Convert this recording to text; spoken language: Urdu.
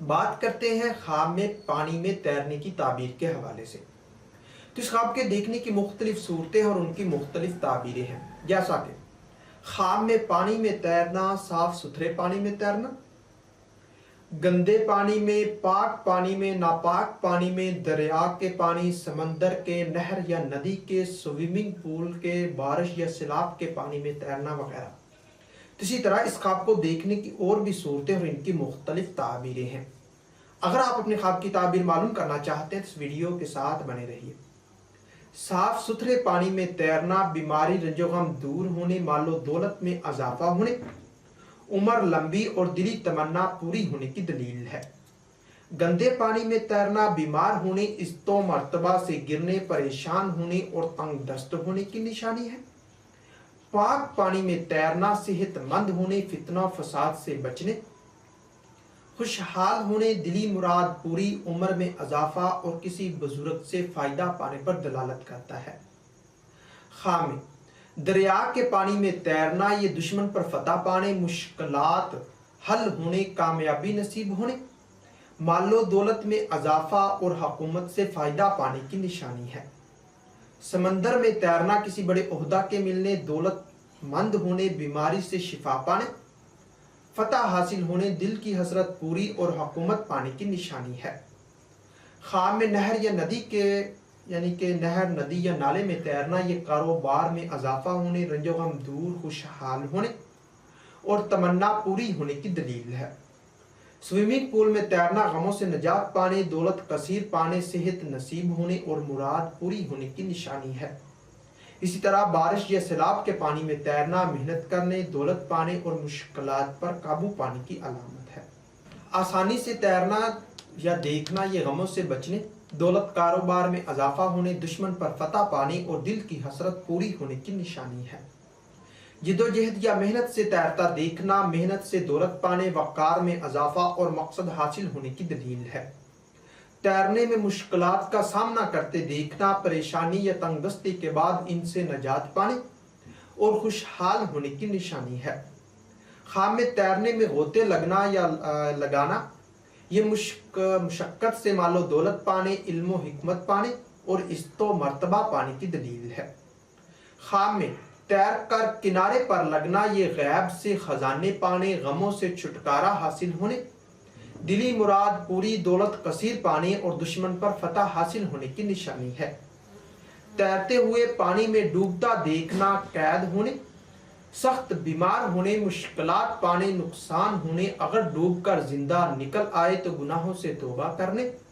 بات کرتے ہیں خواب میں پانی میں تیرنے کی تعبیر کے حوالے سے۔ تو اس خواب کے دیکھنے کی مختلف صورتیں اور ان کی مختلف تعبیریں ہیں، جیسا کہ خواب میں پانی میں تیرنا، صاف ستھرے پانی میں تیرنا، گندے پانی میں، پاک پانی میں، ناپاک پانی میں، دریا کے پانی، سمندر کے، نہر یا ندی کے، سوئمنگ پول کے، بارش یا سیلاب کے پانی میں تیرنا وغیرہ۔ اسی طرح اس خواب کو دیکھنے کی اور بھی صورتیں اور ان کی مختلف تعبیریں ہیں۔ اگر آپ اپنے خواب کی تعبیر معلوم کرنا چاہتے ہیں تو اس ویڈیو کے ساتھ بنے رہیے۔ صاف ستھرے پانی میں تیرنا بیماری، رنج و غم دور ہونے، مال و دولت میں اضافہ ہونے، عمر لمبی اور دلی تمنا پوری ہونے کی دلیل ہے۔ گندے پانی میں تیرنا بیمار ہونے، استو مرتبہ سے گرنے، پریشان ہونے اور تنگ دست ہونے کی نشانی ہے۔ پاک پانی میں تیرنا صحت مند ہونے، فتنہ و فساد سے بچنے، خوشحال ہونے، دلی مراد پوری، عمر میں اضافہ اور کسی بزرگ سے فائدہ پانے پر دلالت کرتا ہے۔ خواب میں دریا کے پانی میں تیرنا، یہ دشمن پر فتح پانے، مشکلات حل ہونے، کامیابی نصیب ہونے، مال و دولت میں اضافہ اور حکومت سے فائدہ پانے کی نشانی ہے۔ سمندر میں تیرنا کسی بڑے عہدہ کے ملنے، دولت مند ہونے، بیماری سے شفا پانے، فتح حاصل ہونے، دل کی حسرت پوری اور حکومت پانے کی نشانی ہے۔ خواب میں نہر یا ندی کے نہر، ندی یا نالے میں تیرنا، یہ کاروبار میں اضافہ ہونے، رنج و غم دور، خوشحال ہونے اور تمنا پوری ہونے کی دلیل ہے۔ سوئمنگ پول میں تیرنا غموں سے نجات پانے، دولت کثیر پانے، صحت نصیب ہونے اور مراد پوری ہونے کی نشانی ہے۔ اسی طرح بارش یا سیلاب کے پانی میں تیرنا محنت کرنے، دولت پانے اور مشکلات پر قابو پانے کی علامت ہے۔ آسانی سے تیرنا یا دیکھنا، یہ غموں سے بچنے، دولت کاروبار میں اضافہ ہونے، دشمن پر فتح پانے اور دل کی حسرت پوری ہونے کی نشانی ہے۔ جدوجہد یا محنت سے تیرتا دیکھنا، محنت سے دولت پانے، وقار میں اضافہ اور مقصد حاصل ہونے کی دلیل ہے۔ تیرنے میں مشکلات کا سامنا کرتے دیکھنا، پریشانی یا تنگ دستی کے بعد ان سے نجات پانے اور خوشحال ہونے کی نشانی ہے۔ خواب میں تیرنے میں غوطے لگنا یا لگانا، یہ مشقت سے مال و دولت پانے، علم و حکمت پانے اور عزت و مرتبہ پانے کی دلیل ہے۔ خواب میں تیر کر کنارے پر لگنا، یہ غیب سے خزانے پانے، غموں سے چھٹکارا حاصل ہونے، دلی مراد پوری، دولت کثیر پانے اور دشمن پر فتح حاصل ہونے کی نشانی ہے۔ تیرتے ہوئے پانی میں ڈوبتا دیکھنا، قید ہونے، سخت بیمار ہونے، مشکلات پانے، نقصان ہونے، اگر ڈوب کر زندہ نکل آئے تو گناہوں سے توبہ کرنے،